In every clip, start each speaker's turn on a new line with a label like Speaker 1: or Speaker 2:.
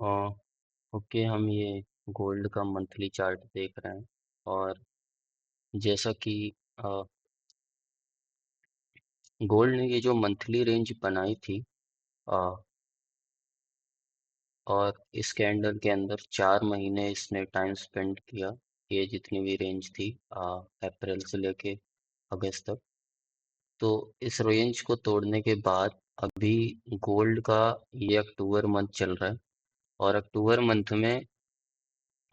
Speaker 1: अ, okay, हम ये gold का मंथली चार्ट देख रहे हैं। और जैसा कि गोल्ड ने ये जो मंथली रेंज बनाई थी, अ, और इस कैंडल के अंदर 4 महीने इसने टाइम स्पेंड किया। ये जितनी भी रेंज थी, अप्रैल से लेके अगस्त तक, तो इस रेंज को तोड़ने के बाद अभी गोल्ड का ये अक्टूबर मंथ चल रहा है। और अक्टूबर मंथ में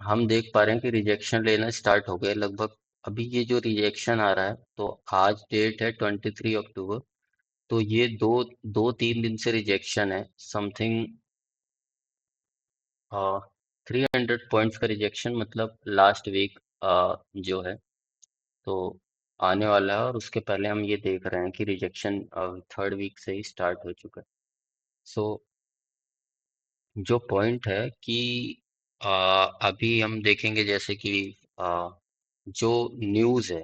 Speaker 1: हम देख पा रहे हैं कि रिजेक्शन लेना स्टार्ट हो गए लगभग। अभी ये जो रिजेक्शन आ रहा है, तो आज डेट है 23 अक्टूबर। तो ये दो दो तीन दिन से रिजेक्शन है, समथिंग 300 पॉइंट्स का रिजेक्शन, मतलब लास्ट वीक जो है, तो आने वाला है। और उसके पहले हम ये देख रहे हैं कि रिजेक्शन थर्ड वीक से ही स्टार्ट हो चुका है। सो जो पॉइंट है कि अभी हम देखेंगे, जैसे कि आ, जो न्यूज़ है,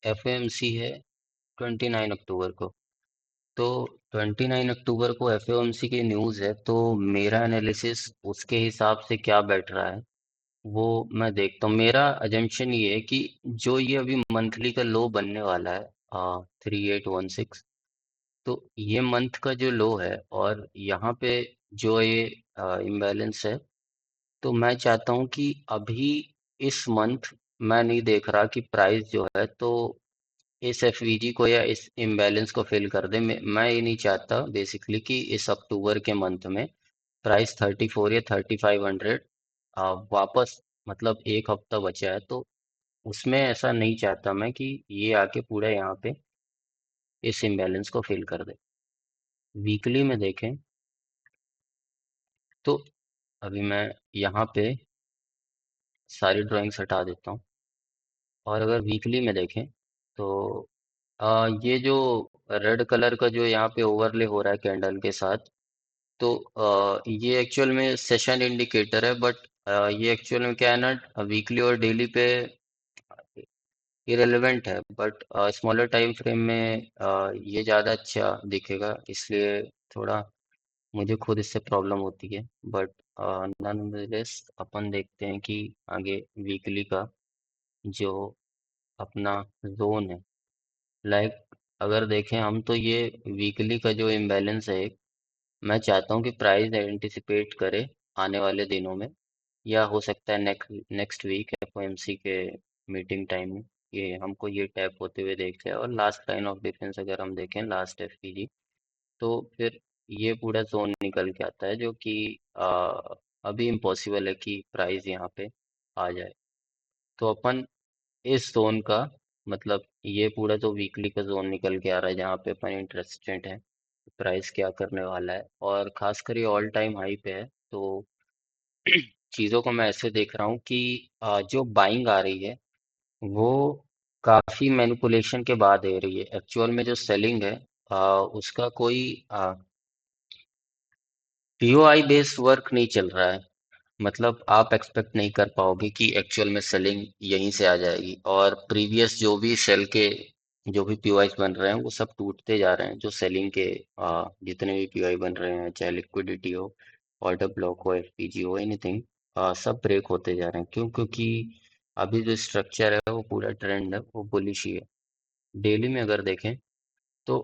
Speaker 1: एफओएमसी है 29 अक्टूबर को। तो 29 अक्टूबर को एफओएमसी की न्यूज़ है, तो मेरा एनालिसिस उसके हिसाब से क्या बैठ रहा है वो मैं देखता हूँ। मेरा अजम्पशन ये है कि जो ये अभी मंथली का लो बनने वाला है, 3816, तो ये मंथ का जो लो है, और यहाँ पे जो ये इम्बैलेंस है, तो मैं चाहता हूँ कि अभी इस मंथ मैं नहीं देख रहा कि प्राइस जो है, तो इस एफवीजी को या इस इम्बैलेंस को फिल कर दे। मैं ये नहीं चाहता बेसिकली कि इस अक्टूबर के मंथ में प्राइस 34 या 3500 वापस, मतलब एक हफ्ता बचा है, तो उसमें ऐसा नहीं चाहता मैं कि ये आके पूरा यहाँ पे इस इम्बैलेंस को फिल कर दे। वीकली में देखें तो अभी मैं यहाँ पे सारी ड्राइंग्स हटा देता हूँ। और अगर वीकली में देखें तो ये जो रेड कलर का जो यहाँ पे ओवरले हो रहा है कैंडल के साथ, तो ये एक्चुअल में सेशन इंडिकेटर है, बट ये एक्चुअल में क्या है ना, वीकली और डेली पे इरेलीवेंट है। बट स्मॉलर टाइम फ्रेम में ये ज़्यादा अच्छा दिखेगा, इसलिए थोड़ा मुझे खुद इससे प्रॉब्लम होती है। बट नॉनदलेस अपन देखते हैं कि आगे वीकली का जो अपना जोन है, लाइक अगर देखें हम, तो ये वीकली का जो इम्बैलेंस है, मैं चाहता हूँ कि प्राइस एंटिसिपेट करे आने वाले दिनों में, या हो सकता है नेक्स्ट नेक्स्ट वीक एफओएमसी के मीटिंग टाइम में ये हमको ये टैप होते हुए देख जाए। और लास्ट लाइन ऑफ डिफेंस अगर हम देखें, लास्ट एफपीजी, तो फिर ये पूरा जोन निकल के आता है, जो कि अभी इम्पॉसिबल है कि प्राइस यहाँ पे आ जाए। तो अपन इस जोन का, मतलब ये पूरा जो वीकली का जोन निकल के आ रहा है जहाँ पे अपन इंटरेस्टेड है प्राइस क्या करने वाला है, और खासकर ये ऑल टाइम हाई पे है। तो चीज़ों को मैं ऐसे देख रहा हूँ कि जो बाइंग आ रही है वो काफ़ी मैनिपुलेशन के बाद आ रही है। एक्चुअल में जो सेलिंग है, उसका कोई पीओआई बेस्ड वर्क नहीं चल रहा है। मतलब आप एक्सपेक्ट नहीं कर पाओगे कि एक्चुअल में सेलिंग यहीं से आ जाएगी। और प्रीवियस जो भी सेल के जो भी पीओआई बन रहे हैं वो सब टूटते जा रहे हैं। जो सेलिंग के जितने भी पीओआई बन रहे हैं, चाहे लिक्विडिटी हो, ऑर्डर ब्लॉक हो, एफपीजी हो, एनीथिंग, सब ब्रेक होते जा रहे हैं। क्यों? क्योंकि अभी जो स्ट्रक्चर है वो पूरा ट्रेंड है वो बुलिश ही है। डेली में अगर देखें तो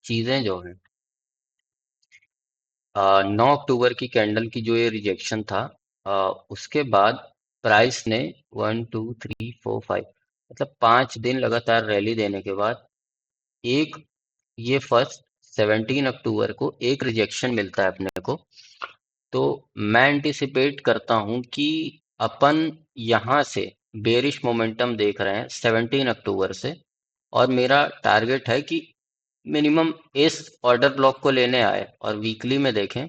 Speaker 1: चीज़ें जो हैं, 9 अक्टूबर की कैंडल की जो ये रिजेक्शन था, उसके बाद प्राइस ने 1 2 3 4 5, मतलब 5 दिन लगातार रैली देने के बाद एक, ये फर्स्ट 17 अक्टूबर को एक रिजेक्शन मिलता है अपने को। तो मैं एंटिसिपेट करता हूं कि अपन यहाँ से बेरिश मोमेंटम देख रहे हैं 17 अक्टूबर से। और मेरा टारगेट है कि मिनिमम इस ऑर्डर ब्लॉक को लेने आए। और वीकली में देखें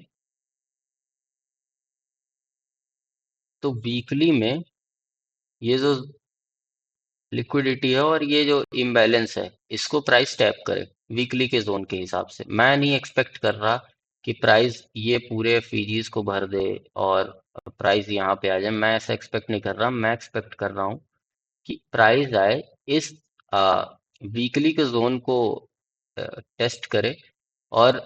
Speaker 1: तो वीकली में ये जो लिक्विडिटी है और ये जो इम्बैलेंस है, इसको प्राइस टैप करे वीकली के जोन के हिसाब से। मैं नहीं एक्सपेक्ट कर रहा कि प्राइस ये पूरे फीजीज को भर दे और प्राइस यहाँ पे आ जाए। मैं ऐसा एक्सपेक्ट नहीं कर रहा। मैं एक्सपेक्ट कर रहा हूँ कि प्राइस आए इस वीकली के जोन को टेस्ट करे। और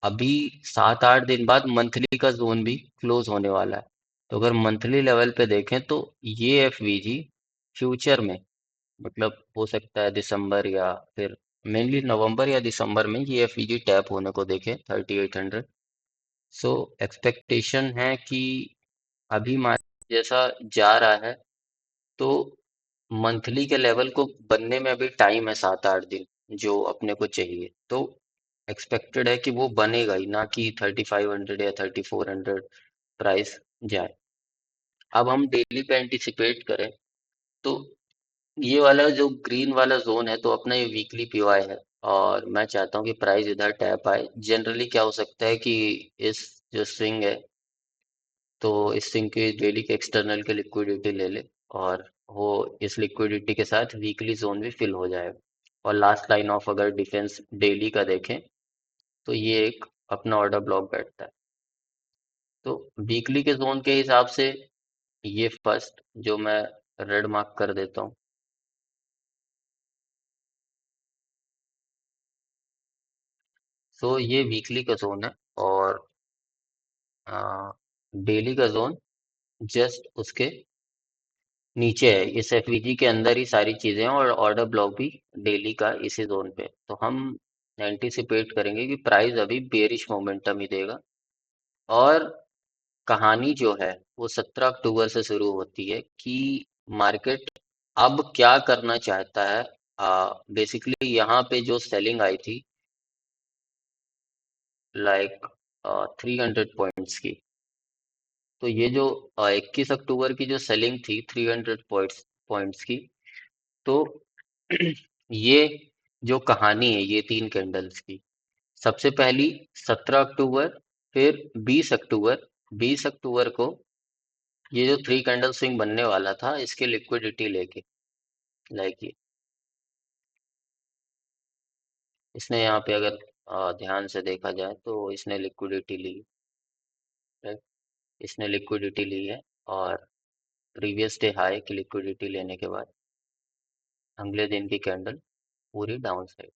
Speaker 1: अभी 7-8 दिन बाद मंथली का जोन भी क्लोज होने वाला है। तो अगर मंथली लेवल पे देखें तो ये एफवीजी फ्यूचर में, मतलब हो सकता है दिसंबर या फिर मेनली नवंबर या दिसंबर में ये एफवीजी टैप होने को देखे 3800। सो एक्सपेक्टेशन है कि अभी मार्केट जैसा जा रहा है, तो मंथली के लेवल को बनने में अभी टाइम है 7-8 दिन जो अपने को चाहिए। तो एक्सपेक्टेड है कि वो बनेगा ही, ना कि 3500 या 3400 प्राइस जाए। अब हम डेली पे एंटिसिपेट करें तो ये वाला जो ग्रीन वाला जोन है तो अपना ये वीकली पीओआई है, और मैं चाहता हूँ कि प्राइस इधर टैप आए। जनरली क्या हो सकता है कि इस जो स्विंग है, तो इस स्विंग की डेली के एक्सटर्नल के लिक्विडिटी ले ले, और वो इस लिक्विडिटी के साथ वीकली जोन भी फिल हो जाएगा। और लास्ट लाइन ऑफ अगर डिफेंस डेली का देखें तो ये एक अपना ऑर्डर ब्लॉक बैठता है। तो वीकली के जोन के हिसाब से ये फर्स्ट जो मैं रेड मार्क कर देता हूँ। सो ये वीकली का जोन है, और डेली का जोन जस्ट उसके नीचे है। इस एफवीजी के अंदर ही सारी चीजें हैं, और ऑर्डर ब्लॉक भी डेली का इसी जोन पे है। तो हम एंटिसिपेट करेंगे कि प्राइस अभी बेरिश मोमेंटम ही देगा। और कहानी जो है वो 17 अक्टूबर से शुरू होती है कि मार्केट अब क्या करना चाहता है। बेसिकली यहाँ पे जो सेलिंग आई थी, लाइक 300 पॉइंट्स की, तो ये जो 21 अक्टूबर की जो सेलिंग थी 300 पॉइंट्स पॉइंट्स की, तो ये जो कहानी है ये 3 कैंडल्स की, सबसे पहली 17 अक्टूबर, फिर 20 अक्टूबर। 20 अक्टूबर को ये जो 3 कैंडल स्विंग बनने वाला था इसके लिक्विडिटी लेके, लाइक ये इसने यहाँ पे अगर ध्यान से देखा जाए तो इसने लिक्विडिटी ली, राइट। इसने लिक्विडिटी ली है, और प्रीवियस डे हाई की लिक्विडिटी लेने के बाद अगले दिन की कैंडल पूरी डाउन साइड।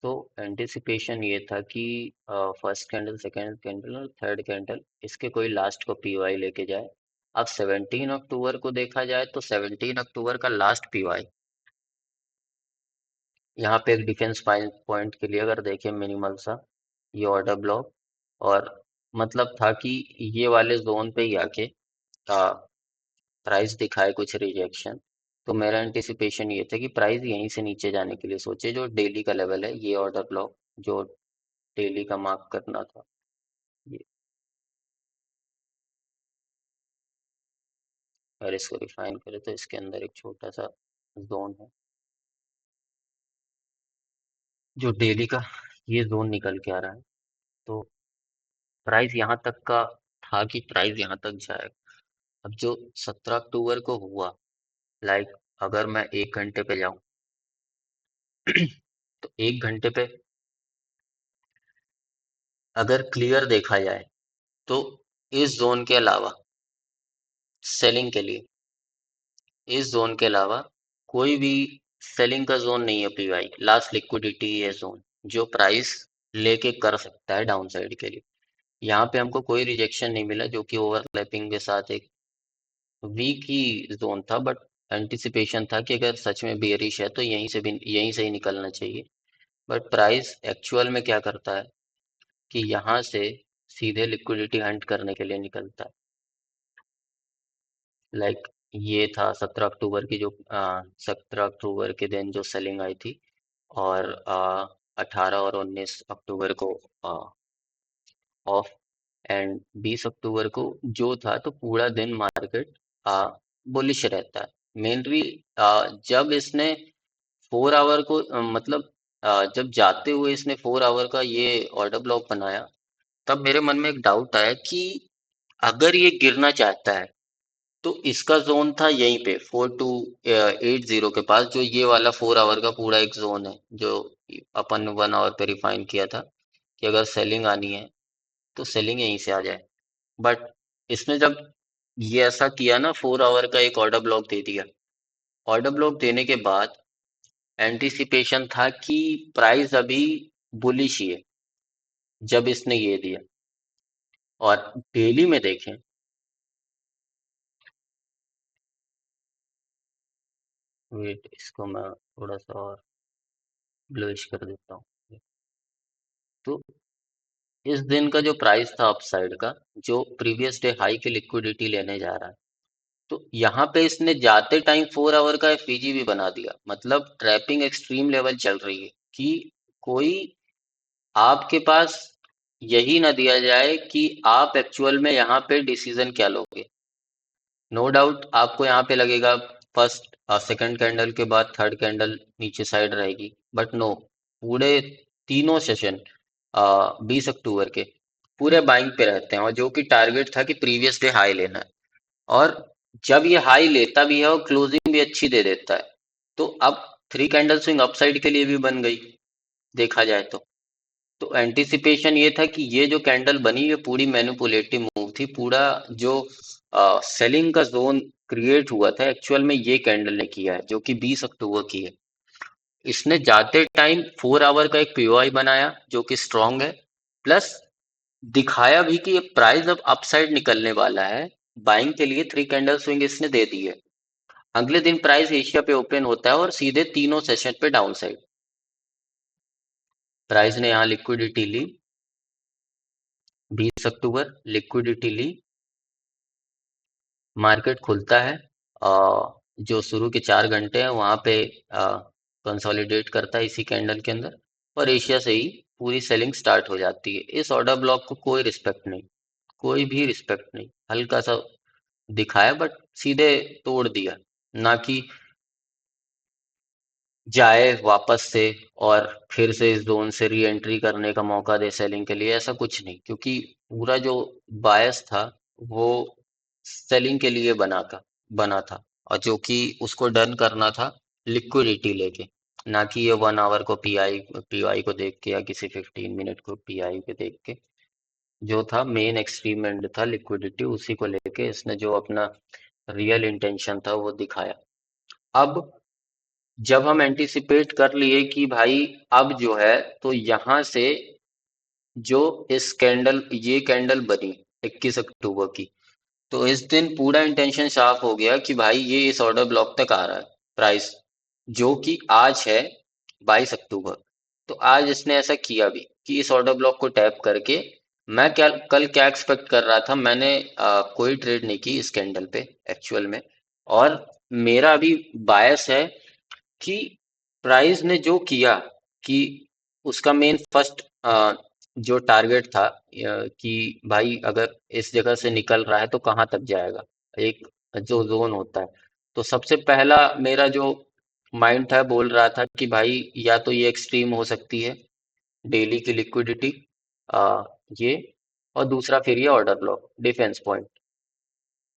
Speaker 1: तो एंटिसिपेशन ये था कि फर्स्ट कैंडल, सेकंड कैंडल और थर्ड कैंडल इसके कोई लास्ट को पीओआई लेके जाए। अब 17 अक्टूबर को देखा जाए तो 17 अक्टूबर का लास्ट पीओआई यहाँ पे एक डिफेंस पॉइंट के लिए अगर देखें मिनिमल सा, ये ऑर्डर ब्लॉक, और मतलब था कि ये वाले जोन पे ही आके प्राइस दिखाए कुछ रिजेक्शन। तो मेरा एंटिसिपेशन ये था कि प्राइस यहीं से नीचे जाने के लिए सोचे, जो डेली का लेवल है ये ऑर्डर ब्लॉक जो डेली का मार्क करना था ये। अगर इसको रिफाइन करें तो इसके अंदर एक छोटा सा जोन है जो डेली का, ये जोन निकल के आ रहा है। तो प्राइस यहाँ तक का था कि प्राइस यहाँ तक जाएगा। अब जो 17 अक्टूबर को हुआ, लाइक अगर मैं 1 घंटे पे जाऊं तो 1 घंटे पे अगर क्लियर देखा जाए तो इस जोन के अलावा सेलिंग के लिए, इस जोन के अलावा कोई भी सेलिंग का जोन नहीं है। पीवाई लास्ट लिक्विडिटी है जोन जो प्राइस लेके कर सकता है डाउन साइड के लिए। यहाँ पे हमको कोई रिजेक्शन नहीं मिला, जो कि ओवरलैपिंग के साथ एक वीक ही जोन था, बट एंटिसिपेशन था कि अगर सच में बेयरिश है तो यहीं से ही निकलना चाहिए। बट प्राइस एक्चुअल में क्या करता है कि यहाँ से सीधे लिक्विडिटी हंट करने के लिए निकलता है। लाइक ये था 17 अक्टूबर की जो 17 अक्टूबर के दिन जो सेलिंग आई थी, और 18 और 19 अक्टूबर को ऑफ, एंड 20 अक्टूबर को जो था, तो पूरा दिन मार्केट बुलिश रहता है। मेनली जब इसने 4 आवर को मतलब जब जाते हुए इसने 4 आवर का ये ऑर्डर ब्लॉक बनाया, तब मेरे मन में एक डाउट आया कि अगर ये गिरना चाहता है तो इसका जोन था यहीं पे 4280 के पास, जो ये वाला 4 आवर का पूरा एक जोन है जो अपन 1 आवर पे रिफाइन किया था कि अगर सेलिंग आनी है तो सेलिंग यहीं से आ जाए। बट इसने जब ये ऐसा किया ना, 4 आवर का एक ऑर्डर ब्लॉक दे दिया। ऑर्डर ब्लॉक देने के बाद एंटिसिपेशन था कि प्राइस अभी बुलिश ही है जब इसने ये दिया। और डेली में देखें, वेट इसको मैं थोड़ा सा और ब्लूइश कर देता हूँ। तो इस दिन का जो प्राइस था अपसाइड का, जो प्रीवियस डे हाई की लिक्विडिटी लेने जा रहा है, तो यहाँ पे इसने जाते टाइम 4 आवर का एफवीजी भी बना दिया। मतलब ट्रैपिंग एक्सट्रीम लेवल चल रही है कि कोई आपके पास यही ना दिया जाए कि आप एक्चुअल में यहाँ पे डिसीजन क्या लोगे। नो डाउट आपको यहाँ पे लगेगा फर्स्ट सेकंड कैंडल के बाद थर्ड कैंडल नीचे साइड रहेगी, बट नो, पूरे तीनों सेशन 20 अक्टूबर के पूरे बाइंग पे रहते हैं, और जो कि टारगेट था कि प्रीवियस डे हाई लेना है। और जब ये हाई लेता भी है और क्लोजिंग भी अच्छी दे देता है, तो अब 3 कैंडल स्विंग अपसाइड के लिए भी बन गई देखा जाए तो एंटिसिपेशन ये था कि ये जो कैंडल बनी ये पूरी मैनिपुलेटिव मूव थी। पूरा जो सेलिंग का जोन क्रिएट हुआ था एक्चुअल में ये कैंडल ने किया है, जो कि 20 अक्टूबर की है। इसने जाते टाइम 4 आवर का एक पीओआई बनाया जो कि स्ट्रांग है, प्लस दिखाया भी कि ये प्राइस अब अपसाइड निकलने वाला है। बाइंग के लिए 3 कैंडल स्विंग इसने दे दी है। अगले दिन प्राइस एशिया पे ओपन होता है और सीधे तीनों सेशन पे डाउन साइड। प्राइस ने यहाँ लिक्विडिटी ली, 20 अक्टूबर लिक्विडिटी ली, मार्केट खुलता है, जो शुरू के 4 घंटे हैं वहां पे कंसोलिडेट करता है इसी कैंडल के अंदर, और एशिया से ही पूरी सेलिंग स्टार्ट हो जाती है। इस ऑर्डर ब्लॉक को कोई रिस्पेक्ट नहीं, कोई भी रिस्पेक्ट नहीं, हल्का सा दिखाया बट सीधे तोड़ दिया। ना कि जाए वापस से और फिर से इस जोन से री एंट्री करने का मौका दे सेलिंग के लिए, ऐसा कुछ नहीं, क्योंकि पूरा जो बायस था वो सेलिंग के लिए बना था, और जो कि उसको डन करना था लिक्विडिटी लेके, ना कि ये 1 आवर को पीआई को देख के या किसी 15 मिनट को पीआई पे देख के। जो था मेन एक्सपेरिमेंट था लिक्विडिटी, उसी को लेके इसने जो अपना रियल इंटेंशन था वो दिखाया। अब जब हम एंटिसिपेट कर लिए कि भाई अब जो है, तो यहाँ से जो इस कैंडल ये कैंडल बनी 21 अक्टूबर की, तो इस दिन पूरा इंटेंशन साफ हो गया कि भाई ये इस ऑर्डर ब्लॉक तक आ रहा है प्राइस, जो कि आज है 22 अक्टूबर। तो आज इसने ऐसा किया भी कि इस ऑर्डर ब्लॉक को टैप करके, मैं क्या कल क्या एक्सपेक्ट कर रहा था, मैंने कोई ट्रेड नहीं की इस कैंडल पे एक्चुअल में, और मेरा अभी बायस है कि प्राइस ने जो किया कि उसका मेन फर्स्ट जो टारगेट था कि भाई अगर इस जगह से निकल रहा है तो कहाँ तक जाएगा, एक जो जोन होता है। तो सबसे पहला मेरा जो माइंड था बोल रहा था कि भाई या तो ये एक्सट्रीम हो सकती है डेली की लिक्विडिटी, ये, और दूसरा फिर ये ऑर्डर ब्लॉक डिफेंस पॉइंट।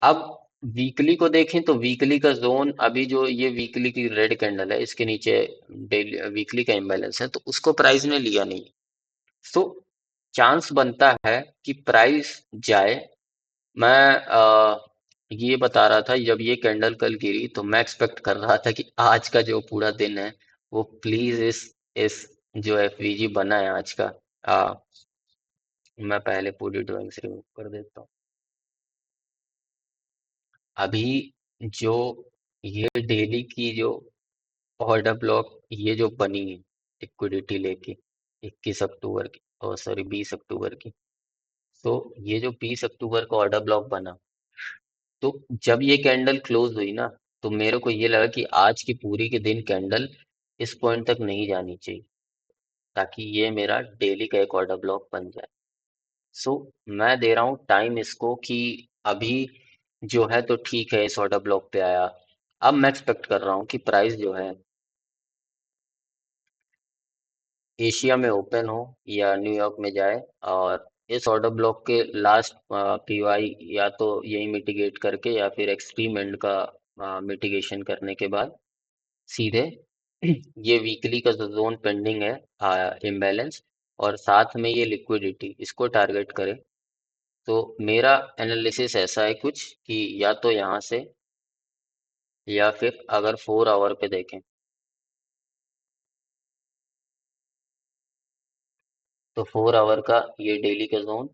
Speaker 1: अब वीकली को देखें तो वीकली का जोन अभी जो ये वीकली की रेड कैंडल है इसके नीचे डेली वीकली का इम्बैलेंस है, तो उसको प्राइस ने लिया नहीं। सो चांस बनता है कि प्राइस जाए। मैं ये बता रहा था जब ये कैंडल कल गिरी तो मैं एक्सपेक्ट कर रहा था कि आज का जो पूरा दिन है वो प्लीज इस जो एफवीजी बना है आज का, आ, मैं पहले पूरी ड्राइंग से रिमूव कर देता हूँ। अभी जो ये डेली की जो ऑर्डर ब्लॉक ये जो बनी है लिक्विडिटी लेके 21 अक्टूबर की, और सॉरी 20 अक्टूबर की, तो ये जो 20 अक्टूबर का ऑर्डर ब्लॉक बना, तो जब ये कैंडल क्लोज हुई ना, तो मेरे को ये लगा कि आज की पूरी के दिन कैंडल इस पॉइंट तक नहीं जानी चाहिए, ताकि ये मेरा डेली का एक ऑर्डर ब्लॉक बन जाए। सो मैं दे रहा हूँ टाइम इसको कि अभी जो है तो ठीक है इस ऑर्डर ब्लॉक पे आया। अब मैं एक्सपेक्ट कर रहा हूँ कि प्राइस जो है एशिया में ओपन हो या न्यूयॉर्क में जाए, और इस ऑर्डर ब्लॉक के लास्ट पीवाई या तो यही मिटिगेट करके या फिर एक्सट्रीम एंड का मिटिगेशन करने के बाद सीधे ये वीकली का जो जोन पेंडिंग है इम्बैलेंस, और साथ में ये लिक्विडिटी इसको टारगेट करे। तो मेरा एनालिसिस ऐसा है कुछ कि या तो यहाँ से, या फिर अगर 4 आवर पे देखें तो 4 आवर का ये डेली का जोन,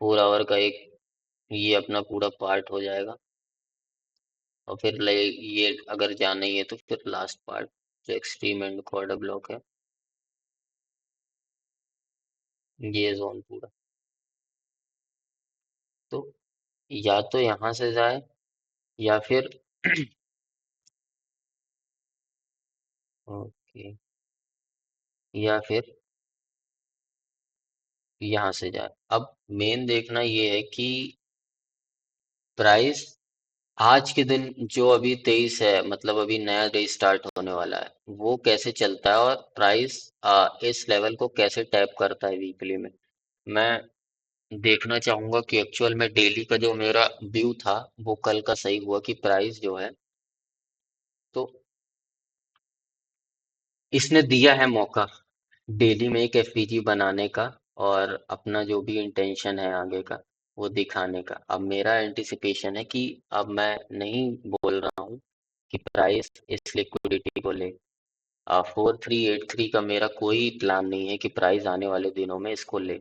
Speaker 1: 4 आवर का एक ये अपना पूरा पार्ट हो जाएगा। और फिर ये अगर जाना ही है तो फिर लास्ट पार्ट जो एक्सट्रीम एंड क्वाड्रा ब्लॉक है, ये जोन पूरा। तो या तो यहाँ से जाए या फिर ओके, या फिर यहाँ से जाए। अब मेन देखना ये है कि प्राइस आज के दिन जो अभी 23 है, मतलब अभी नया डे स्टार्ट होने वाला है, वो कैसे चलता है और प्राइस इस लेवल को कैसे टैप करता है वीकली में। मैं देखना चाहूंगा कि एक्चुअल में डेली का जो मेरा व्यू था वो कल का सही हुआ कि प्राइस जो है, तो इसने दिया है मौका डेली में एक एफपीजी बनाने का और अपना जो भी इंटेंशन है आगे का वो दिखाने का। अब मेरा एंटिसिपेशन है कि अब मैं नहीं बोल रहा हूँ कि प्राइस इस लिक्विडिटी को ले। 4383 का मेरा कोई प्लान नहीं है कि प्राइस आने वाले दिनों में इसको ले,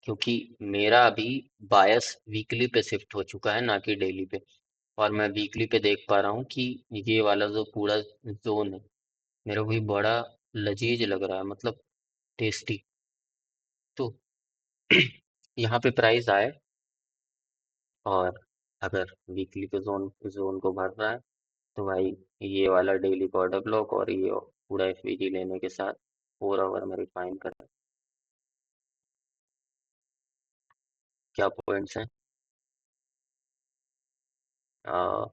Speaker 1: क्योंकि मेरा अभी बायस वीकली पे शिफ्ट हो चुका है ना कि डेली पे। और मैं वीकली पे देख पा रहा हूँ कि ये वाला जो पूरा जोन है मेरे को भी बड़ा लजीज लग रहा है, मतलब टेस्टी। तो यहाँ पे प्राइस आए और अगर वीकली के जोन जोन को भर रहा है तो भाई ये वाला डेली का ऑर्डर ब्लॉक और ये पूरा एफवीजी लेने के साथ 4 आवर में रिफाइन कर। क्या पॉइंट्स हैं? आ,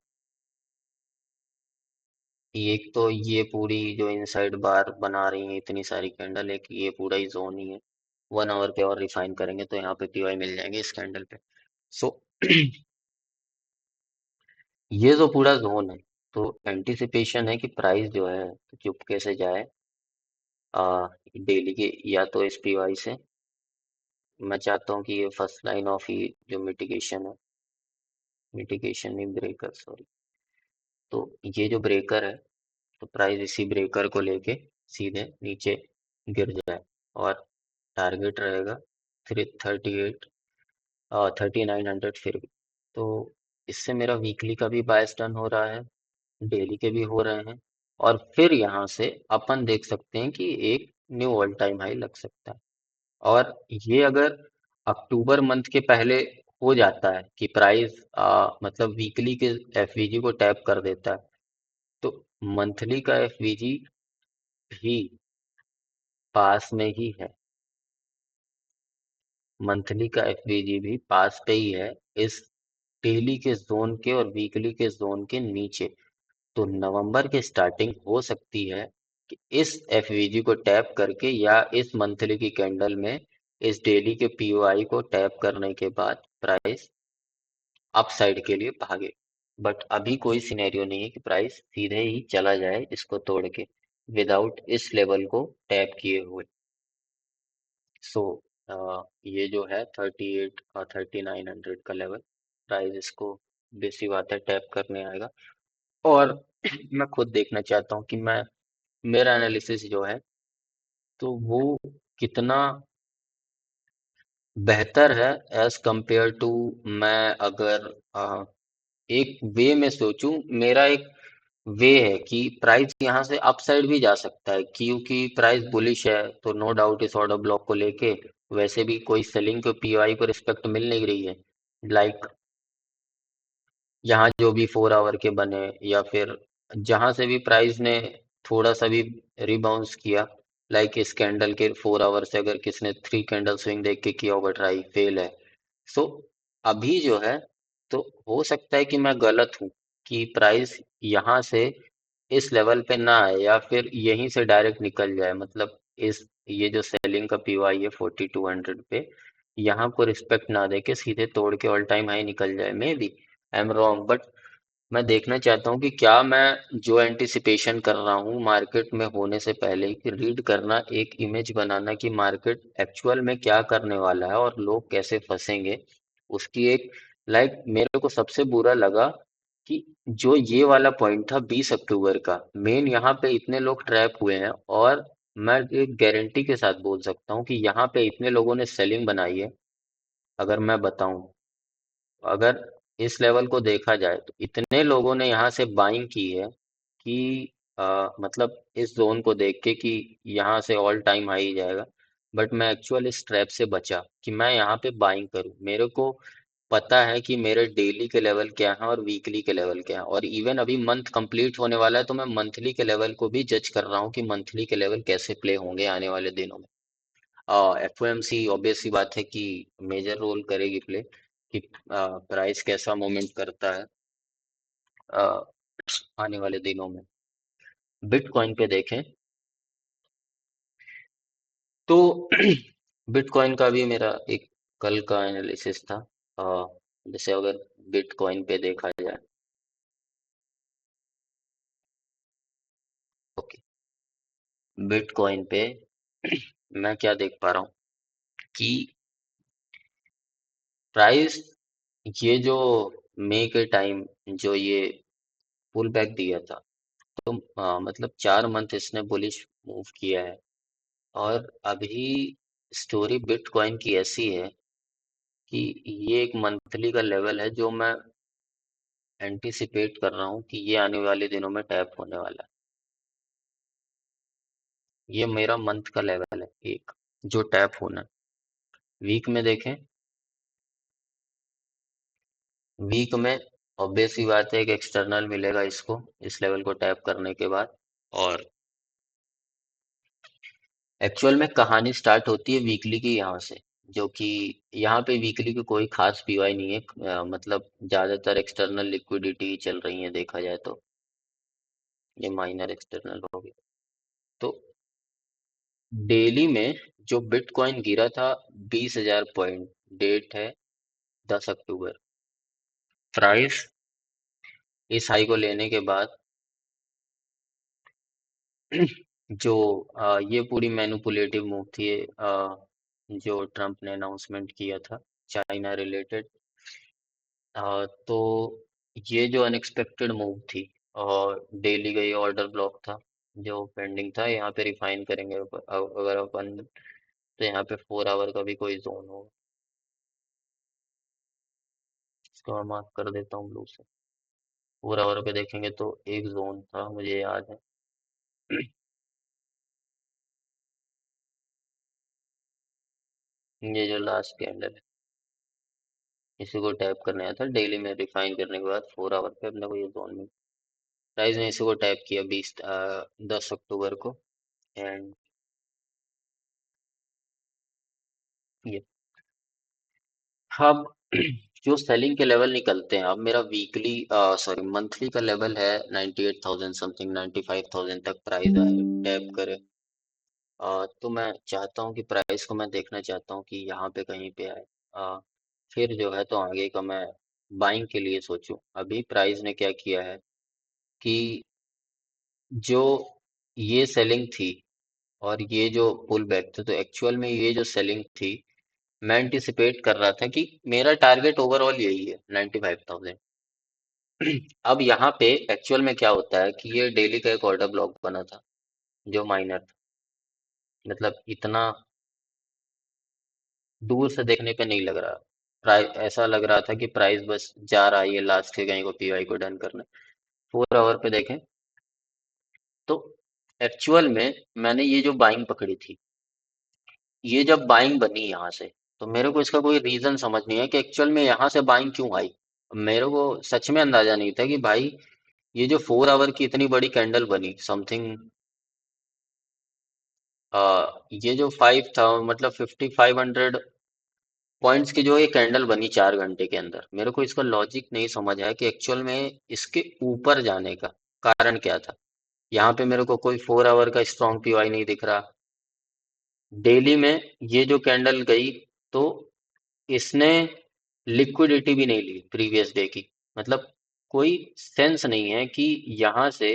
Speaker 1: एक तो ये पूरी जो इनसाइड बार बना रही है इतनी सारी कैंडल, एक ये पूरा ही जोन ही है। 1 आवर पे और रिफाइन करेंगे तो यहाँ पे पीवाई मिल जाएंगे इस कैंडल पे। सो ये जो पूरा जोन है, तो एंटिसिपेशन है कि प्राइस जो है तो चुपके से जाए डेली के या तो एसपीवाई से। मैं चाहता हूँ कि ये फर्स्ट लाइन ऑफ ये जो मिटिगेशन है, मिटिगेशन नहीं ब्रेकर सॉरी, तो ये जो ब्रेकर है तो प्राइस इसी ब्रेकर को लेके सीधे नीचे गिर जाए। और टारगेट रहेगा 338, 3900 फिर भी। तो इससे मेरा वीकली का भी बायस टर्न हो रहा है, डेली के भी हो रहे हैं। और फिर यहाँ से अपन देख सकते हैं कि एक न्यू ऑल टाइम हाई लग सकता है। और ये अगर अक्टूबर मंथ के पहले हो जाता है कि प्राइस मतलब वीकली के एफवीजी को टैप कर देता है, तो मंथली का एफवीजी भी पास में ही है। मंथली का एफवीजी भी पास पे ही है इस डेली के जोन के और वीकली के जोन के नीचे। तो नवंबर की स्टार्टिंग हो सकती है कि इस एफवीजी को टैप करके या इस मंथली की कैंडल में इस डेली के पीओआई को टैप करने के बाद प्राइस अप साइड के लिए भागे। बट अभी कोई सिनेरियो नहीं है कि प्राइस सीधे ही चला जाए इसको तोड़ के विदाउट इस लेवल को टैप किए हुए। सो ये जो है 38 और 3900 का लेवल, प्राइस इसको बेसी बात है टैप करने आएगा। और मैं खुद देखना चाहता हूँ कि मैं मेरा एनालिसिस जो है तो वो कितना बेहतर है एज कंपेयर टू। मैं अगर एक वे में सोचूं, मेरा एक वे है कि प्राइस यहाँ से अपसाइड भी जा सकता है क्योंकि प्राइस बुलिश है। तो नो डाउट इस ऑर्डर ब्लॉक को लेके वैसे भी कोई सेलिंग को पीओआई को रिस्पेक्ट मिल नहीं रही है। लाइक यहाँ जो भी 4 आवर के बने या फिर जहां से भी प्राइस ने थोड़ा सा भी रिबाउंस किया, लाइक इस कैंडल के 4 आवर से अगर किसने 3 कैंडल स्विंग देख के किया होगा ट्राई, फेल है। सो अभी जो है तो हो सकता है कि मैं गलत हूँ कि प्राइस यहाँ से इस लेवल पे ना आए या फिर यहीं से डायरेक्ट निकल जाए। मतलब इस ये जो सेलिंग का पीवाई है 4200 पे, यहाँ को रिस्पेक्ट ना देके सीधे तोड़ के ऑल टाइम हाई निकल जाए। May be I am wrong, but मैं देखना चाहता हूँ कि क्या मैं जो एंटिसिपेशन कर रहा हूँ मार्केट में होने से पहले कि रीड करना, एक इमेज बनाना कि मार्केट एक्चुअल में क्या करने वाला है और लोग कैसे फंसेंगे, उसकी एक लाइक मेरे को सबसे बुरा लगा कि जो ये वाला पॉइंट था 20 अक्टूबर का, मेन यहाँ पे इतने लोग ट्रैप हुए हैं और मैं एक गारंटी के साथ बोल सकता हूँ कि यहाँ पे इतने लोगों ने सेलिंग बनाई है। अगर मैं बताऊं, अगर इस लेवल को देखा जाए तो इतने लोगों ने यहाँ से बाइंग की है कि मतलब इस जोन को देख के कि यहाँ से ऑल टाइम हाई जाएगा। बट मैं एक्चुअल इस ट्रैप से बचा कि मैं यहाँ पे बाइंग करूँ। मेरे को पता है कि मेरे डेली के लेवल क्या है और वीकली के लेवल क्या है, और इवन अभी मंथ कंप्लीट होने वाला है तो मैं मंथली के लेवल को भी जज कर रहा हूँ कि मंथली के लेवल कैसे प्ले होंगे आने वाले दिनों में। एफओएमसी ऑब्वियस सी बात है कि मेजर रोल करेगी प्ले, कि प्राइस कैसा मूवमेंट करता है अ, आने वाले दिनों में। बिटकॉइन पे देखें तो बिटकॉइन का भी मेरा एक कल का एनालिसिस था। अ, जैसे अगर बिटकॉइन पे देखा जाए, ओके, बिटकॉइन पे मैं क्या देख पा रहा हूँ कि प्राइस, ये जो मई के टाइम जो ये पुल बैक दिया था, तो मतलब 4 मंथ इसने बुलिश मूव किया है। और अभी स्टोरी बिटकॉइन की ऐसी है कि ये एक मंथली का लेवल है जो मैं एंटिसिपेट कर रहा हूँ कि ये आने वाले दिनों में टैप होने वाला है। ये मेरा मंथ का लेवल है एक, जो टैप होना है। वीक में देखें, वीक में ऑब्वियस सी बात है एक एक्सटर्नल मिलेगा इसको इस लेवल को टैप करने के बाद। और एक्चुअल में कहानी स्टार्ट होती है वीकली की यहाँ से, जो कि यहाँ पे वीकली की कोई खास पीवाई नहीं है। मतलब ज्यादातर एक्सटर्नल लिक्विडिटी चल रही है देखा जाए तो। ये माइनर एक्सटर्नल हो गया। तो डेली में जो बिटकॉइन गिरा था 20,000 पॉइंट, डेट है 10 अक्टूबर। प्राइस इस हाई को लेने के बाद जो ये पूरी मैनिपुलेटिव मूव थी, जो ट्रम्प ने अनाउंसमेंट किया था चाइना रिलेटेड, तो ये जो अनएक्सपेक्टेड मूव थी, और डेली का ये ऑर्डर ब्लॉक था जो पेंडिंग था। यहाँ पे रिफाइन करेंगे अगर अपन, तो यहाँ पे 4 आवर का भी कोई जोन हो, इसको मैं मार्क कर देता हूँ ब्लू से। 4 आवर पे देखेंगे तो एक जोन था मुझे याद है। ये जो लास्ट कैंडल है, इसी को टैप करने आया था डेली में, रिफाइन करने के बाद 4 आवर पे अपने को ये जोन में प्राइस ने इसी को टैप किया 10 अक्टूबर को। एंड ये अब जो सेलिंग के लेवल निकलते हैं, अब मेरा वीकली सॉरी मंथली का लेवल है 98,000 समथिंग, 95,000 तक प्राइस आए टैप करे। तो मैं चाहता हूँ कि प्राइस को मैं देखना चाहता हूँ कि यहाँ पे कहीं पे आए। फिर जो है तो आगे का मैं बाइंग के लिए सोचूं। अभी प्राइस ने क्या किया है कि जो ये सेलिंग थी और ये जो पुल बैक थे, तो एक्चुअल में ये जो सेलिंग थी, मैं एंटिसिपेट कर रहा था कि मेरा टारगेट ओवरऑल यही है 95,000। अब यहाँ पे एक्चुअल में क्या होता है कि ये डेली का एक ऑर्डर ब्लॉक बना था जो माइनर था। मतलब इतना दूर से देखने पे नहीं लग रहा, प्राइस ऐसा लग रहा था कि प्राइस बस जा रहा है ये लास्ट के कहीं को पीवाई को डन करने। 4 आवर पे देखें तो एक्चुअल में मैंने ये जो बाइंग पकड़ी थी, ये जब बाइंग बनी यहाँ से, तो मेरे को इसका कोई रीजन समझ नहीं है कि एक्चुअल में यहाँ से बाइंग क्यों आई। मेरे को सच में अंदाजा नहीं था कि भाई ये जो 4 आवर की इतनी बड़ी कैंडल बनी समथिंग, ये जो 5 था मतलब 5,500 पॉइंट्स की जो ये कैंडल बनी 4 घंटे के अंदर, मेरे को इसका लॉजिक नहीं समझ आया कि एक्चुअल में इसके ऊपर जाने का कारण क्या था। यहाँ पे मेरे को कोई 4 आवर का स्ट्रॉन्ग पीवाई नहीं दिख रहा। डेली में ये जो कैंडल गई, तो इसने लिक्विडिटी भी नहीं ली प्रीवियस डे की। मतलब कोई सेंस नहीं है कि यहाँ से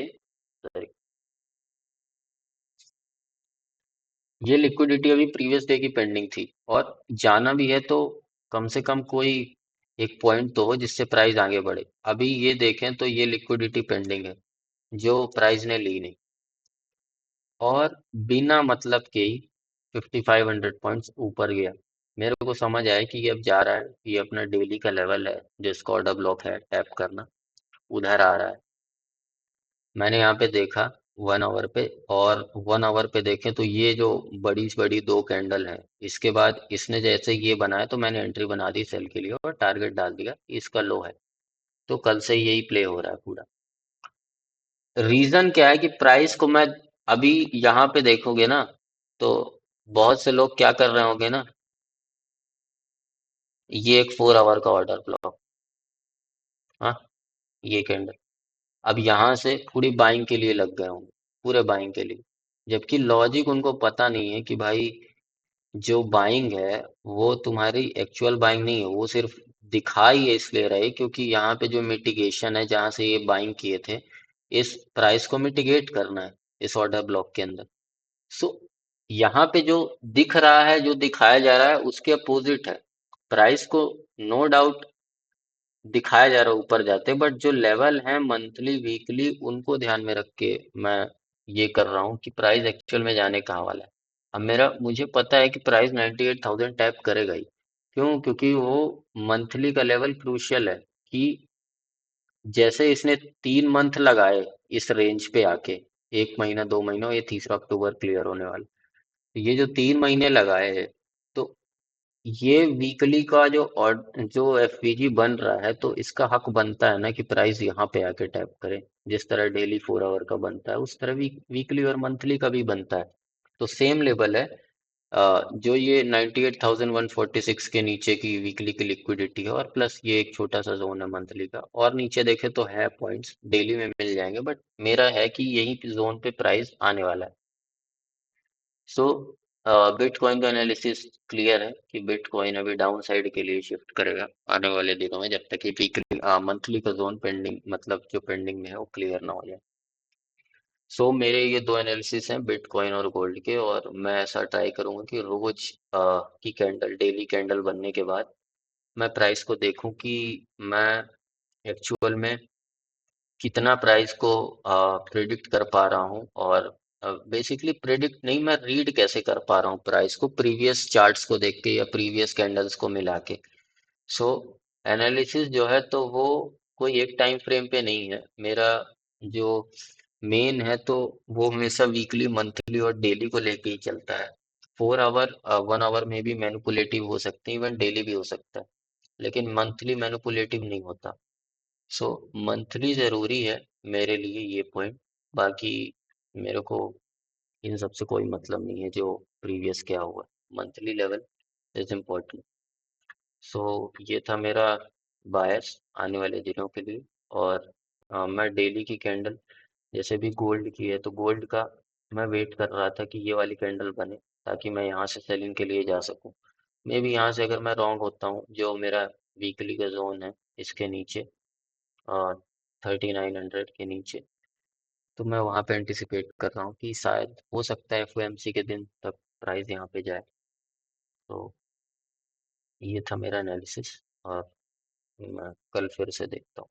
Speaker 1: ये लिक्विडिटी अभी प्रीवियस डे की पेंडिंग थी, और जाना भी है तो कम से कम कोई एक पॉइंट तो हो जिससे प्राइस आगे बढ़े। अभी ये देखें तो ये लिक्विडिटी पेंडिंग है जो प्राइस ने ली नहीं। और बिना मतलब के ही 5500 पॉइंट्स ऊपर गया। मेरे को समझ आया कि ये अब जा रहा है, ये अपना डेली का लेवल है जिसका ऑर्डर ब्लॉक है टैप करना, उधर आ रहा है। मैंने यहाँ पे देखा 1 आवर पे, और 1 आवर पे देखें तो ये जो बड़ी बड़ी दो कैंडल है, इसके बाद इसने जैसे ये बनाया तो मैंने एंट्री बना दी सेल के लिए और टारगेट डाल दिया कि इसका लो है। तो कल से यही प्ले हो रहा है पूरा। रीजन क्या है कि प्राइस को मैं अभी यहाँ पे देखोगे ना, तो बहुत से लोग क्या कर रहे होंगे ना, ये एक 4 आवर का ऑर्डर ब्लॉक, हाँ, ये कैंडल अब यहाँ से पूरी बाइंग के लिए लग गए होंगे, पूरे बाइंग के लिए। जबकि लॉजिक उनको पता नहीं है कि भाई जो बाइंग है वो तुम्हारी एक्चुअल बाइंग नहीं है, वो सिर्फ दिखाई है इसलिए रही क्योंकि यहाँ पे जो मिटिगेशन है जहाँ से ये बाइंग किए थे, इस प्राइस को मिटिगेट करना है इस ऑर्डर ब्लॉक के अंदर। सो यहाँ पे जो दिख रहा है, जो दिखाया जा रहा है उसके अपोजिट है। प्राइस को नो डाउट दिखाया जा रहा है ऊपर जाते, बट जो लेवल है मंथली वीकली उनको ध्यान में रख के मैं ये कर रहा हूँ कि प्राइस एक्चुअल में जाने कहाँ वाला है। अब मेरा मुझे पता है कि प्राइस 98,000 टैप करेगा ही। क्यों? क्योंकि वो मंथली का लेवल क्रूशियल है कि जैसे इसने 3 मंथ लगाए इस रेंज पे आके, 1 महीना 2 महीना, ये तीसरा अक्टूबर क्लियर होने वाला, तो ये जो 3 महीने लगाए हैं, तो ये वीकली का जो एफवीजी बन रहा है, तो इसका हक बनता है ना कि प्राइस यहाँ पे आके टैप करे। जिस तरह डेली 4 आवर का बनता है उस तरह वीकली और मंथली का भी बनता है। तो सेम लेवल है। जो ये 98,146 के नीचे की वीकली की लिक्विडिटी है, और प्लस ये एक छोटा सा जोन है मंथली का, और नीचे देखे तो है पॉइंट्स डेली में मिल जाएंगे, बट मेरा है कि यही जोन पे प्राइस आने वाला है। सो बिटकॉइन का एनालिसिस क्लियर है कि बिटकॉइन अभी डाउन साइड के लिए शिफ्ट करेगा आने वाले दिनों में, जब तक कि वीकली मंथली का जोन पेंडिंग, मतलब जो पेंडिंग में है वो क्लियर ना हो जाए। सो मेरे ये दो एनालिसिस हैं बिटकॉइन और गोल्ड के, और मैं ऐसा ट्राई करूंगा कि रोज की कैंडल, डेली कैंडल बनने के बाद मैं प्राइस को देखूं कि मैं एक्चुअल में कितना प्राइस को प्रिडिक्ट कर पा रहा हूँ, और बेसिकली प्रिडिक्ट नहीं, मैं रीड कैसे कर पा रहा हूँ प्राइस को प्रीवियस चार्ट्स को देख के या प्रीवियस कैंडल्स को मिला के। सो एनालिसिस जो है तो वो कोई एक टाइम फ्रेम पे नहीं है मेरा। जो मेन है तो वो हमेशा वीकली मंथली और डेली को लेके ही चलता है। 4 आवर 1 आवर में भी मैनिपुलेटिव हो सकते हैं, इवन डेली भी हो सकता है, लेकिन मंथली मैनिपुलेटिव नहीं होता। सो मंथली जरूरी है मेरे लिए ये पॉइंट। बाकी मेरे को इन सब से कोई मतलब नहीं है जो प्रीवियस क्या हुआ, मंथली लेवल इज इम्पोर्टेंट। सो ये था मेरा बायस आने वाले दिनों के लिए। और मैं डेली की कैंडल, जैसे भी गोल्ड की है तो गोल्ड का मैं वेट कर रहा था कि ये वाली कैंडल बने ताकि मैं यहाँ से सेलिंग के लिए जा सकूं। मे भी यहाँ से अगर मैं रॉन्ग होता हूँ, जो मेरा वीकली का जोन है इसके नीचे, 3900 के नीचे, तो मैं वहां पे एंटिसिपेट कर रहा हूँ कि शायद हो सकता है एफओएमसी के दिन तक प्राइस यहाँ पे जाए। तो ये था मेरा एनालिसिस, और मैं कल फिर से देखता हूँ।